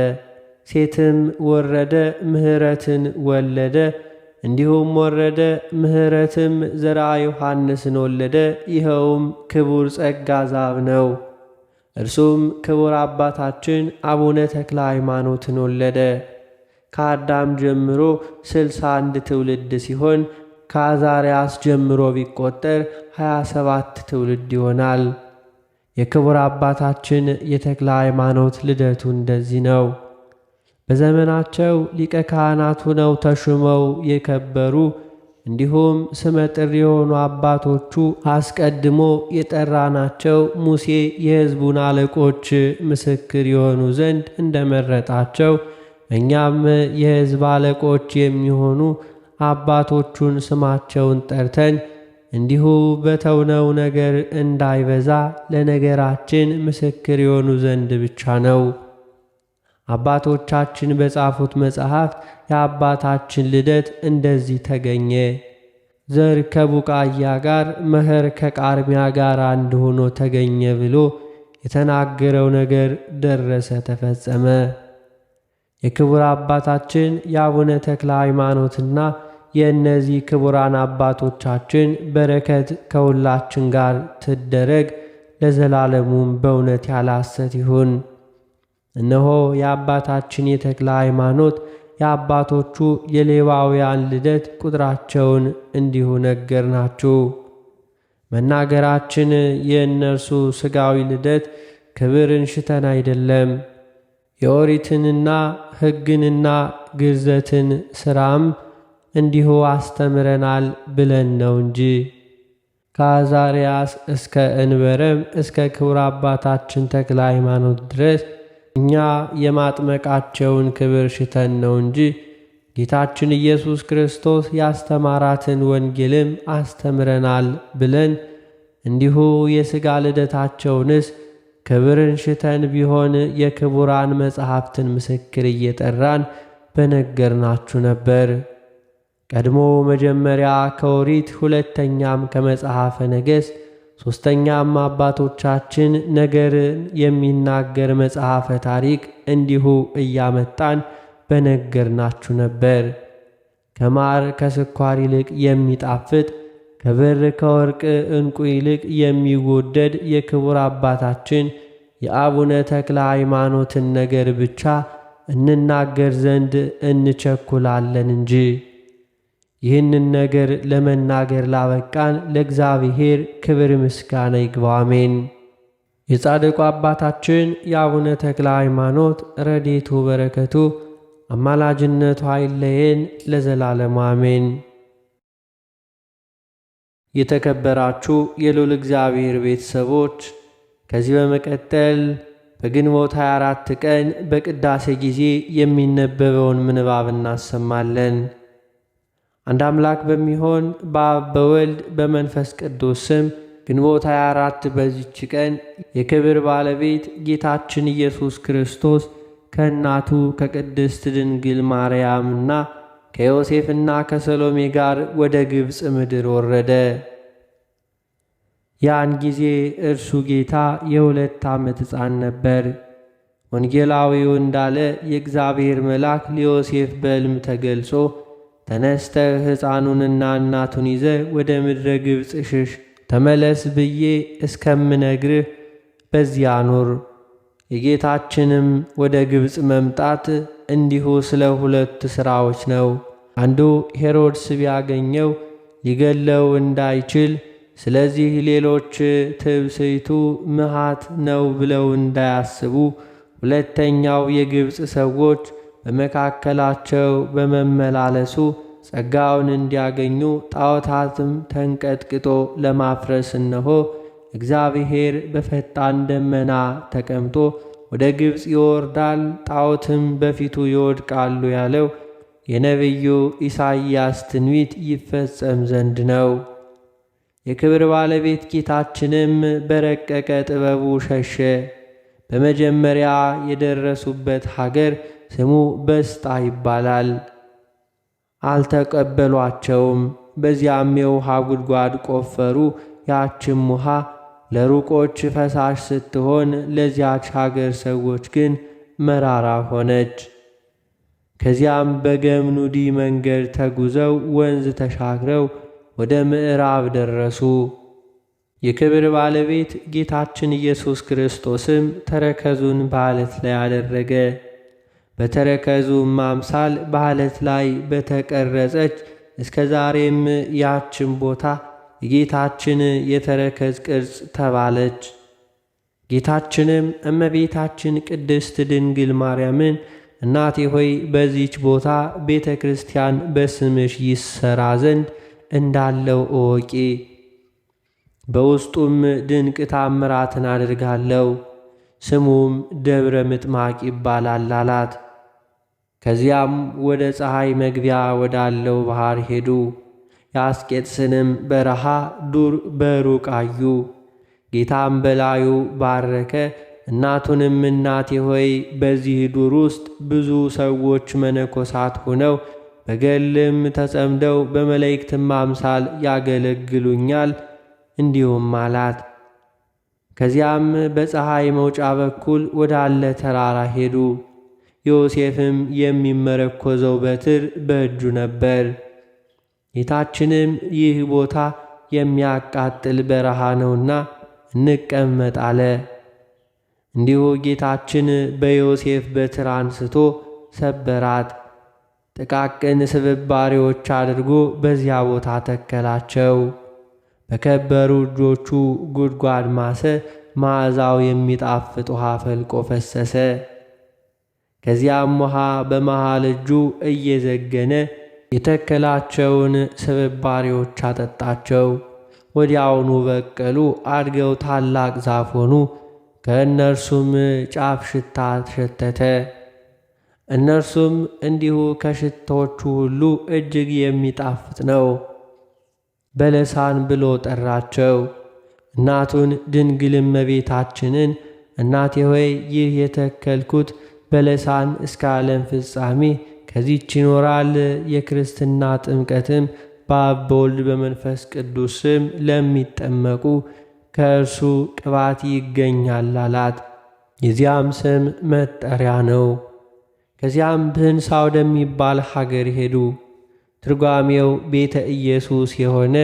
ሴትም ወረደ ምሕረትን ወለደ። እንዲሁም ወረደ ምሕረትም ዘርአ ዮሐንስን ወለደ። ይኸውም ክቡር ጸጋ ዛብ ነው። እርሱም ክቡር አባታችን አቡነ ተክለ ሃይማኖትን ወለደ። ከአዳም ጀምሮ 61 ትውልድ ሲሆን ከአዛርያስ ጀምሮ ቢቆጠር 27 ትውልድ ይሆናል። የክቡር አባታችን የተክለ ሃይማኖት ልደቱ እንደዚህ ነው። በዘመናቸው ሊቀ ካህናት ሆነው ተሹመው የከበሩ እንዲሁም ስመጥር የሆኑ አባቶቹ አስቀድሞ የጠራናቸው ሙሴ የሕዝቡን አለቆች ምስክር የሆኑ ዘንድ እንደመረጣቸው እኛም የሕዝብ አለቆች የሚሆኑ አባቶቹን ስማቸውን ጠርተን እንዲሁ በተውነው ነገር እንዳይበዛ ለነገራችን ምስክር የሆኑ ዘንድ ብቻ ነው። አባቶቻችን በጻፉት መጽሐፍት የአባታችን ልደት እንደዚህ ተገኘ። ዘር ከቡቃያ ጋር መኸር ከቃርሚያ ጋር አንድ ሆኖ ተገኘ ብሎ የተናገረው ነገር ደረሰ፣ ተፈጸመ። የክቡር አባታችን የአቡነ ተክለ ሃይማኖትና የእነዚህ ክቡራን አባቶቻችን በረከት ከሁላችን ጋር ትደረግ ለዘላለሙም በእውነት ያለ ሐሰት ይሁን። እነሆ የአባታችን የተክለ ሃይማኖት የአባቶቹ የሌዋውያን ልደት ቁጥራቸውን እንዲሁ ነገርናችሁ። መናገራችን የእነርሱ ሥጋዊ ልደት ክብርን ሽተን አይደለም፣ የኦሪትንና ሕግንና ግርዘትን ሥራም እንዲሁ አስተምረናል ብለን ነው እንጂ። ከአዛርያስ እስከ እንበረም እስከ ክቡር አባታችን ተክለ ሃይማኖት ድረስ እኛ የማጥመቃቸውን ክብር ሽተን ነው እንጂ ጌታችን ኢየሱስ ክርስቶስ ያስተማራትን ወንጌልም አስተምረናል ብለን እንዲሁ የሥጋ ልደታቸውንስ ክብርን ሽተን ቢሆን የክቡራን መጻሕፍትን ምስክር እየጠራን በነገርናችሁ ነበር። ቀድሞ መጀመሪያ ከኦሪት ሁለተኛም ከመጽሐፈ ነገሥት ሦስተኛም አባቶቻችን ነገርን የሚናገር መጽሐፈ ታሪክ እንዲሁ እያመጣን በነገርናችሁ ነበር። ከማር ከስኳር ይልቅ የሚጣፍጥ ከብር ከወርቅ ዕንቁ ይልቅ የሚወደድ የክቡር አባታችን የአቡነ ተክለ ሃይማኖትን ነገር ብቻ እንናገር ዘንድ እንቸኩላለን እንጂ ይህንን ነገር ለመናገር ላበቃን ለእግዚአብሔር ክብር ምስጋና ይግባው፣ አሜን። የጻድቁ አባታችን የአቡነ ተክለ ሃይማኖት ረድኤቱ በረከቱ አማላጅነቱ አይለየን ለዘላለሙ አሜን። የተከበራችሁ የልዑል እግዚአብሔር ቤተሰቦች ከዚህ በመቀጠል በግንቦት 24 ቀን በቅዳሴ ጊዜ የሚነበበውን ምንባብ እናሰማለን። አንድ አምላክ በሚሆን በአብ በወልድ በመንፈስ ቅዱስ ስም ግንቦት 24 በዚች ቀን የክብር ባለቤት ጌታችን ኢየሱስ ክርስቶስ ከእናቱ ከቅድስት ድንግል ማርያምና ከዮሴፍና ከሰሎሜ ጋር ወደ ግብፅ ምድር ወረደ። ያን ጊዜ እርሱ ጌታ የ2 ዓመት ሕፃን ነበር። ወንጌላዊው እንዳለ የእግዚአብሔር መልአክ ለዮሴፍ በሕልም ተገልጾ ተነስተህ ሕፃኑንና እናቱን ይዘህ ወደ ምድረ ግብፅ ሽሽ፣ ተመለስ ብዬ እስከምነግርህ በዚያ ኑር። የጌታችንም ወደ ግብፅ መምጣት እንዲሁ ስለ 2 ሥራዎች ነው። አንዱ ሄሮድስ ቢያገኘው ሊገለው እንዳይችል፣ ስለዚህ ሌሎች ትዕቢቱ ምሃት ነው ብለው እንዳያስቡ፣ ሁለተኛው የግብፅ ሰዎች በመካከላቸው በመመላለሱ ጸጋውን እንዲያገኙ ጣዖታትም ተንቀጥቅጦ ለማፍረስ እነሆ እግዚአብሔር በፈጣን ደመና ተቀምጦ ወደ ግብፅ ይወርዳል፣ ጣዖትም በፊቱ ይወድቃሉ ያለው የነቢዩ ኢሳይያስ ትንቢት ይፈጸም ዘንድ ነው። የክብር ባለቤት ጌታችንም በረቀቀ ጥበቡ ሸሸ። በመጀመሪያ የደረሱበት ሀገር ስሙ በስጣ ይባላል። አልተቀበሏቸውም። በዚያም የውሃ ጉድጓድ ቆፈሩ። ያችም ውሃ ለሩቆች ፈሳሽ ስትሆን ለዚያች ሀገር ሰዎች ግን መራራ ሆነች። ከዚያም በገምኑዲ መንገድ ተጉዘው ወንዝ ተሻግረው ወደ ምዕራብ ደረሱ። የክብር ባለቤት ጌታችን ኢየሱስ ክርስቶስም ተረከዙን በዓለት ላይ አደረገ። በተረከዙም አምሳል በዓለት ላይ በተቀረጸች እስከ ዛሬም ያችን ቦታ የጌታችን የተረከዝ ቅርጽ ተባለች። ጌታችንም እመቤታችን ቅድስት ድንግል ማርያምን እናቴ ሆይ በዚች ቦታ ቤተ ክርስቲያን በስምሽ ይሰራ ዘንድ እንዳለው እወቂ፣ በውስጡም ድንቅ ታምራትን አድርጋለሁ፣ ስሙም ደብረ ምጥማቅ ይባላል አላት። ከዚያም ወደ ፀሐይ መግቢያ ወዳለው ባሕር ሄዱ። የአስቄጥስንም በረሃ ዱር በሩቅ አዩ። ጌታም በላዩ ባረከ። እናቱንም እናቴ ሆይ በዚህ ዱር ውስጥ ብዙ ሰዎች መነኮሳት ሆነው በገድልም ተጸምደው በመላእክትም አምሳል ያገለግሉኛል እንዲሁም አላት። ከዚያም በፀሐይ መውጫ በኩል ወዳለ ተራራ ሄዱ። ዮሴፍም የሚመረኮዘው በትር በእጁ ነበር። ጌታችንም ይህ ቦታ የሚያቃጥል በረሃ ነውና እንቀመጥ አለ። እንዲሁ ጌታችን በዮሴፍ በትር አንስቶ ሰበራት። ጥቃቅን ስብባሪዎች አድርጎ በዚያ ቦታ ተከላቸው። በከበሩ እጆቹ ጉድጓድ ማሰ። መዓዛው የሚጣፍጥ ውሃ ፈልቆ ፈሰሰ። ከዚያም ውሃ በመሃል እጁ እየዘገነ የተከላቸውን ስብባሪዎች አጠጣቸው። ወዲያውኑ በቀሉ፣ አድገው ታላቅ ዛፍ ሆኑ። ከእነርሱም ጫፍ ሽታ ሸተተ። እነርሱም እንዲሁ ከሽታዎቹ ሁሉ እጅግ የሚጣፍጥ ነው። በለሳን ብሎ ጠራቸው። እናቱን ድንግል እመቤታችንን እናቴ ሆይ ይህ የተከልኩት በለሳን እስከ ዓለም ፍጻሜ ከዚህች ይኖራል። የክርስትና ጥምቀትም በአብ በወልድ በመንፈስ ቅዱስ ስም ለሚጠመቁ ከእርሱ ቅባት ይገኛል አላት። የዚያም ስም መጠሪያ ነው። ከዚያም ብህንሳ ወደሚባል ሀገር ሄዱ። ትርጓሜው ቤተ ኢየሱስ የሆነ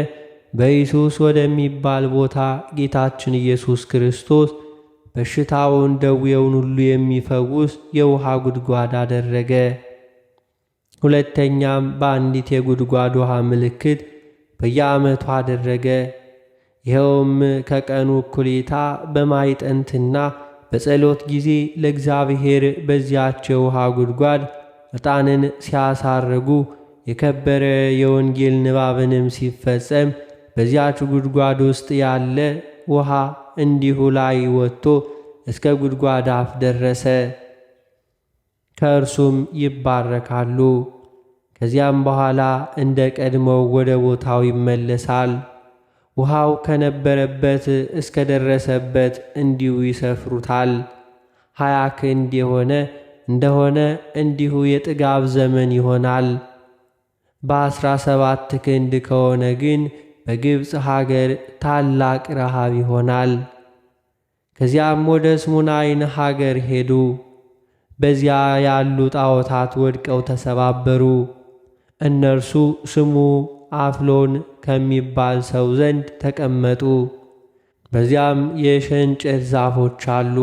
በኢየሱስ ወደሚባል ቦታ ጌታችን ኢየሱስ ክርስቶስ በሽታውን ደዌውን ሁሉ የሚፈውስ የውሃ ጉድጓድ አደረገ። ሁለተኛም በአንዲት የጉድጓድ ውሃ ምልክት በየዓመቱ አደረገ። ይኸውም ከቀኑ እኩሌታ በማዕጠንትና በጸሎት ጊዜ ለእግዚአብሔር በዚያች የውሃ ጉድጓድ ዕጣንን ሲያሳርጉ የከበረ የወንጌል ንባብንም ሲፈጸም በዚያች ጉድጓድ ውስጥ ያለ ውሃ እንዲሁ ላይ ወጥቶ እስከ ጉድጓድ አፍ ደረሰ። ከእርሱም ይባረካሉ። ከዚያም በኋላ እንደ ቀድሞው ወደ ቦታው ይመለሳል። ውሃው ከነበረበት እስከ ደረሰበት እንዲሁ ይሰፍሩታል። 20 ክንድ የሆነ እንደሆነ እንዲሁ የጥጋብ ዘመን ይሆናል። በ17 ክንድ ከሆነ ግን በግብፅ ሀገር ታላቅ ረሃብ ይሆናል። ከዚያም ወደ ስሙናይን ሀገር ሄዱ። በዚያ ያሉ ጣዖታት ወድቀው ተሰባበሩ። እነርሱ ስሙ አፍሎን ከሚባል ሰው ዘንድ ተቀመጡ። በዚያም የሸንጨት ዛፎች አሉ።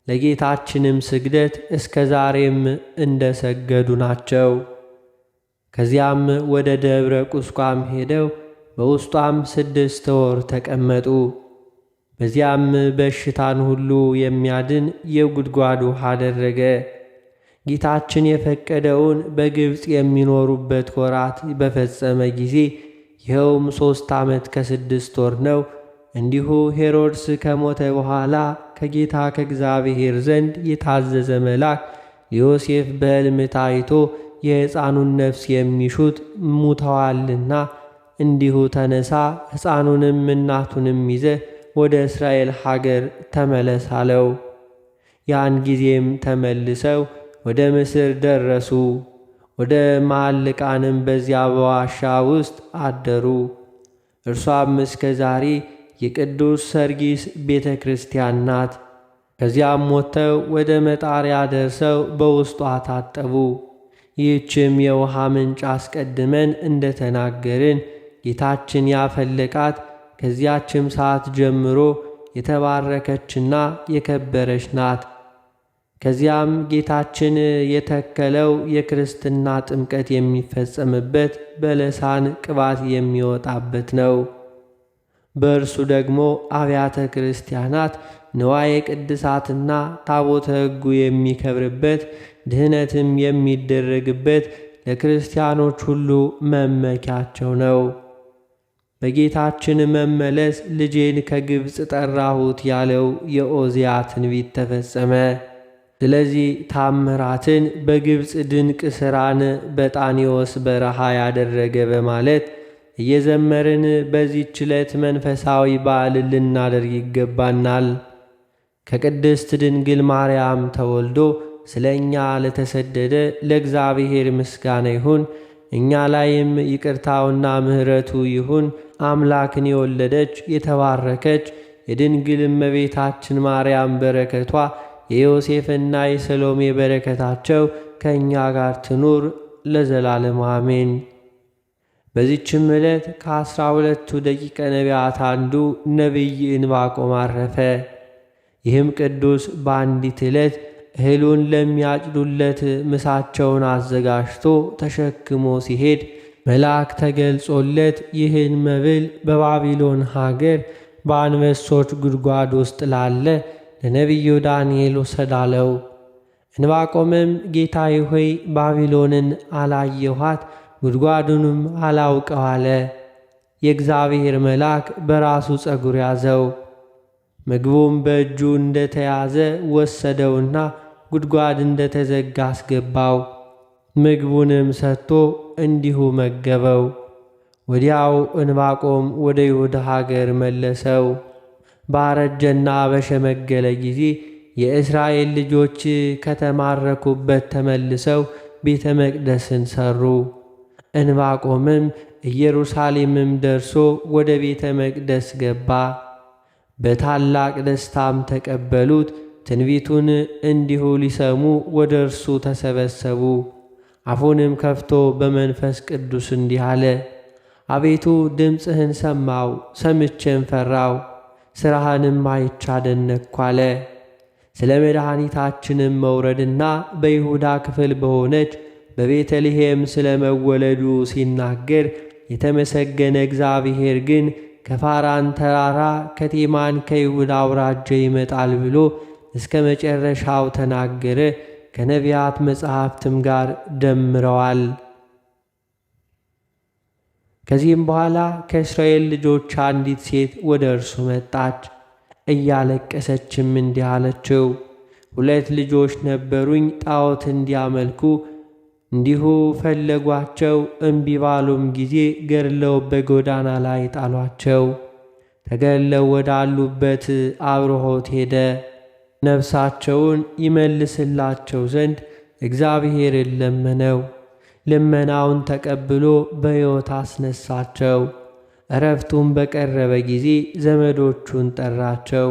ለጌታችንም ስግደት እስከ ዛሬም እንደ ሰገዱ ናቸው። ከዚያም ወደ ደብረ ቁስቋም ሄደው በውስጧም 6 ወር ተቀመጡ። በዚያም በሽታን ሁሉ የሚያድን የጉድጓድ ውሃ አደረገ። ጌታችን የፈቀደውን በግብፅ የሚኖሩበት ወራት በፈጸመ ጊዜ ይኸውም 3 ዓመት ከ6 ወር ነው። እንዲሁ ሄሮድስ ከሞተ በኋላ ከጌታ ከእግዚአብሔር ዘንድ የታዘዘ መልአክ ዮሴፍ በሕልም ታይቶ የሕፃኑን ነፍስ የሚሹት ሙተዋልና እንዲሁ ተነሳ፣ ሕፃኑንም እናቱንም ይዘህ ወደ እስራኤል ሀገር ተመለስ አለው። ያን ጊዜም ተመልሰው ወደ ምስር ደረሱ። ወደ መዓልቃንም በዚያ በዋሻ ውስጥ አደሩ። እርሷም እስከ ዛሬ የቅዱስ ሰርጊስ ቤተ ክርስቲያን ናት። ከዚያም ወጥተው ወደ መጣሪያ ደርሰው በውስጧ ታጠቡ። ይህችም የውሃ ምንጭ አስቀድመን እንደ ተናገርን ጌታችን ያፈለቃት ከዚያችም ሰዓት ጀምሮ የተባረከችና የከበረች ናት። ከዚያም ጌታችን የተከለው የክርስትና ጥምቀት የሚፈጸምበት በለሳን ቅባት የሚወጣበት ነው። በእርሱ ደግሞ አብያተ ክርስቲያናት ንዋየ ቅድሳትና ታቦተ ሕጉ የሚከብርበት ድህነትም የሚደረግበት ለክርስቲያኖች ሁሉ መመኪያቸው ነው። በጌታችን መመለስ ልጄን ከግብፅ ጠራሁት ያለው የኦዚያ ትንቢት ተፈጸመ። ስለዚህ ታምራትን በግብፅ ድንቅ ሥራን በጣኔዎስ በረሃ ያደረገ በማለት እየዘመርን በዚህች ዕለት መንፈሳዊ በዓል ልናደርግ ይገባናል። ከቅድስት ድንግል ማርያም ተወልዶ ስለ እኛ ለተሰደደ ለእግዚአብሔር ምስጋና ይሁን። እኛ ላይም ይቅርታውና ምሕረቱ ይሁን። አምላክን የወለደች የተባረከች የድንግል እመቤታችን ማርያም በረከቷ የዮሴፍና የሰሎሜ በረከታቸው ከእኛ ጋር ትኑር ለዘላለም አሜን። በዚችም ዕለት ከ12ቱ ደቂቀ ነቢያት አንዱ ነቢይ ዕንባቆም አረፈ። ይህም ቅዱስ በአንዲት ዕለት እህሉን ለሚያጭዱለት ምሳቸውን አዘጋጅቶ ተሸክሞ ሲሄድ መልአክ ተገልጾለት ይህን መብል በባቢሎን ሀገር በአንበሶች ጉድጓድ ውስጥ ላለ ለነቢዩ ዳንኤል ውሰድ አለው። ዕንባቆምም ጌታዬ ሆይ ባቢሎንን አላየኋት ጉድጓዱንም አላውቀው አለ። የእግዚአብሔር መልአክ በራሱ ፀጉር ያዘው። ምግቡም በእጁ እንደተያዘ ወሰደውና ጉድጓድ እንደተዘጋ አስገባው። ምግቡንም ሰጥቶ እንዲሁ መገበው። ወዲያው ዕንባቆም ወደ ይሁዳ ሀገር መለሰው። ባረጀና በሸመገለ ጊዜ የእስራኤል ልጆች ከተማረኩበት ተመልሰው ቤተ መቅደስን ሠሩ። ዕንባቆምም ኢየሩሳሌምም ደርሶ ወደ ቤተ መቅደስ ገባ። በታላቅ ደስታም ተቀበሉት። ትንቢቱን እንዲሁ ሊሰሙ ወደ እርሱ ተሰበሰቡ። አፉንም ከፍቶ በመንፈስ ቅዱስ እንዲህ አለ። አቤቱ ድምፅህን ሰማው፣ ሰምቼም ፈራው፣ ሥራህንም አይቼ አደነቅኩ አለ። ስለ መድኃኒታችንም መውረድና በይሁዳ ክፍል በሆነች በቤተልሔም ስለ መወለዱ ሲናገር የተመሰገነ እግዚአብሔር ግን ከፋራን ተራራ ከቴማን ከይሁዳ አውራጃ ይመጣል ብሎ እስከ መጨረሻው ተናገረ። ከነቢያት መጻሕፍትም ጋር ደምረዋል። ከዚህም በኋላ ከእስራኤል ልጆች አንዲት ሴት ወደ እርሱ መጣች። እያለቀሰችም እንዲህ አለችው፣ 2 ልጆች ነበሩኝ፣ ጣዖት እንዲያመልኩ እንዲሁ ፈለጓቸው። እምቢ ባሉም ጊዜ ገድለው በጎዳና ላይ ጣሏቸው። ተገድለው ወዳሉበት አብርሆት ሄደ። ነፍሳቸውን ይመልስላቸው ዘንድ እግዚአብሔርን ለመነው። ልመናውን ተቀብሎ በሕይወት አስነሳቸው። ዕረፍቱም በቀረበ ጊዜ ዘመዶቹን ጠራቸው።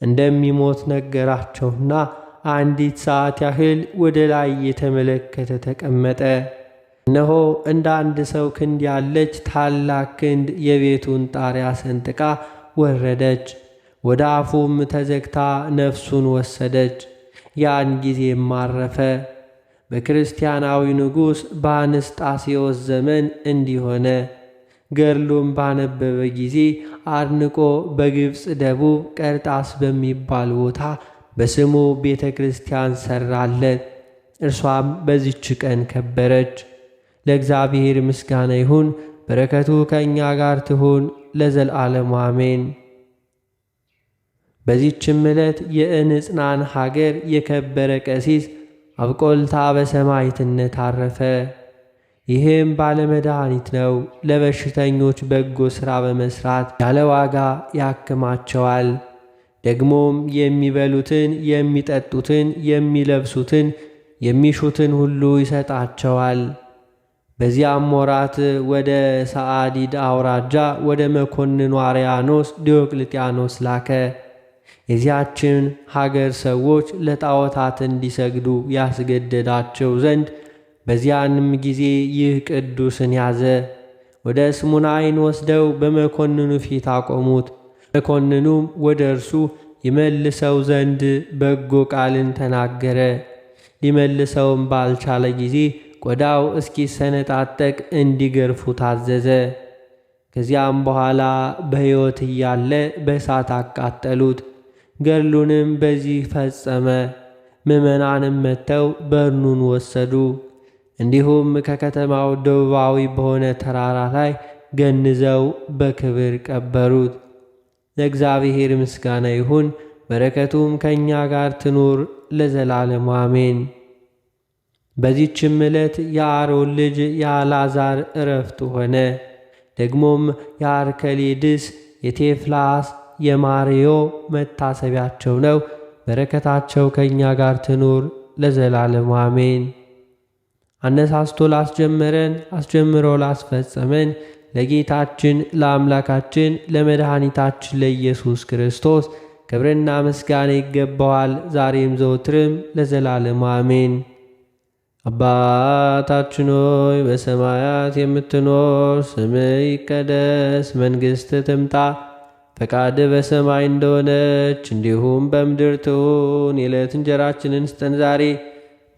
እንደሚሞት ነገራቸውና አንዲት ሰዓት ያህል ወደ ላይ የተመለከተ ተቀመጠ። እነሆ እንደ አንድ ሰው ክንድ ያለች ታላቅ ክንድ የቤቱን ጣሪያ ሰንጥቃ ወረደች። ወደ አፉም ተዘግታ ነፍሱን ወሰደች። ያን ጊዜም አረፈ። በክርስቲያናዊ ንጉሥ በአንስጣሴዎስ ዘመን እንዲሆነ ገድሉም ባነበበ ጊዜ አድንቆ በግብፅ ደቡብ ቀርጣስ በሚባል ቦታ በስሙ ቤተ ክርስቲያን ሠራለት። እርሷም በዚች ቀን ከበረች። ለእግዚአብሔር ምስጋና ይሁን፣ በረከቱ ከእኛ ጋር ትሁን ለዘላለሙ አሜን። በዚችም ዕለት የእንጽናን ሀገር የከበረ ቀሲስ አብቆልታ በሰማዕትነት አረፈ። ይህም ባለመድኃኒት ነው። ለበሽተኞች በጎ ሥራ በመሥራት ያለ ዋጋ ያክማቸዋል። ደግሞም የሚበሉትን፣ የሚጠጡትን፣ የሚለብሱትን፣ የሚሹትን ሁሉ ይሰጣቸዋል። በዚያም ወራት ወደ ሰዓዲድ አውራጃ ወደ መኮንኑ አርያኖስ ዲዮቅልጥያኖስ ላከ። የዚያችን ሀገር ሰዎች ለጣዖታት እንዲሰግዱ ያስገደዳቸው ዘንድ በዚያንም ጊዜ ይህ ቅዱስን ያዘ። ወደ ስሙናይን ወስደው በመኮንኑ ፊት አቆሙት። መኮንኑም ወደ እርሱ ይመልሰው ዘንድ በጎ ቃልን ተናገረ። ሊመልሰውም ባልቻለ ጊዜ ቆዳው እስኪሰነጣጠቅ እንዲገርፉ ታዘዘ። ከዚያም በኋላ በሕይወት እያለ በእሳት አቃጠሉት። ገድሉንም በዚህ ፈጸመ። ምዕመናንም መጥተው በርኑን ወሰዱ። እንዲሁም ከከተማው ደቡባዊ በሆነ ተራራ ላይ ገንዘው በክብር ቀበሩት። ለእግዚአብሔር ምስጋና ይሁን፣ በረከቱም ከእኛ ጋር ትኑር ለዘላለሙ አሜን። በዚችም ዕለት የአሮን ልጅ የአልዓዛር ዕረፍቱ ሆነ። ደግሞም የአርከሌድስ፣ የቴፍላስ፣ የማርዮ መታሰቢያቸው ነው። በረከታቸው ከእኛ ጋር ትኑር ለዘላለሙ አሜን። አነሳስቶ ላስጀመረን አስጀምሮ ላስፈጸመን ለጌታችን ለአምላካችን ለመድኃኒታችን ለኢየሱስ ክርስቶስ ክብርና ምስጋና ይገባዋል፣ ዛሬም ዘወትርም ለዘላለሙ አሜን። አባታችን ሆይ በሰማያት የምትኖር፣ ስምህ ይቀደስ፣ መንግሥትህ ትምጣ፣ ፈቃድህ በሰማይ እንደሆነች እንዲሁም በምድር ትሁን። የዕለት እንጀራችንን ስጠን ዛሬ፣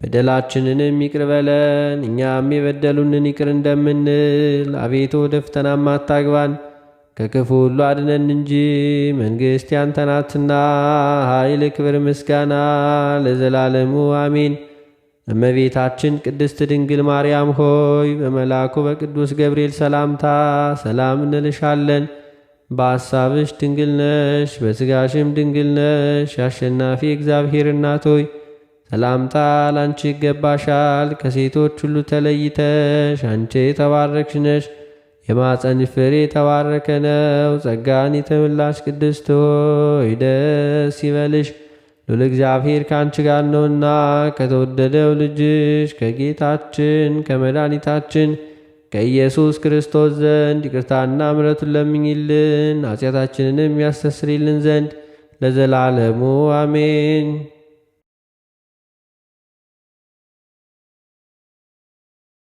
በደላችንንም ይቅር በለን እኛም የበደሉንን ይቅር እንደምንል። አቤቱ ወደ ፈተናም አታግባን ከክፉ ሁሉ አድነን እንጂ መንግሥት ያንተ ናትና፣ ኃይል፣ ክብር፣ ምስጋና ለዘላለሙ አሜን። እመቤታችን ቅድስት ድንግል ማርያም ሆይ በመልአኩ በቅዱስ ገብርኤል ሰላምታ ሰላም እንልሻለን። በሐሳብሽ ድንግል ነሽ፣ በሥጋሽም ድንግል ነሽ። የአሸናፊ እግዚአብሔር እናት ሆይ ሰላምታ ላንቺ ይገባሻል። ከሴቶች ሁሉ ተለይተሽ አንቺ የተባረክሽ ነሽ፣ የማኅፀንሽ ፍሬ የተባረከ ነው። ጸጋን የተመላሽ ቅድስት ሆይ ደስ ይበልሽ፣ ሉል እግዚአብሔር ከአንቺ ጋር ነውና ከተወደደው ልጅሽ ከጌታችን ከመድኃኒታችን ከኢየሱስ ክርስቶስ ዘንድ ይቅርታና ምሕረቱን ለምኝልን ኃጢአታችንንም ያስተሰርይልን ዘንድ ለዘላለሙ አሜን።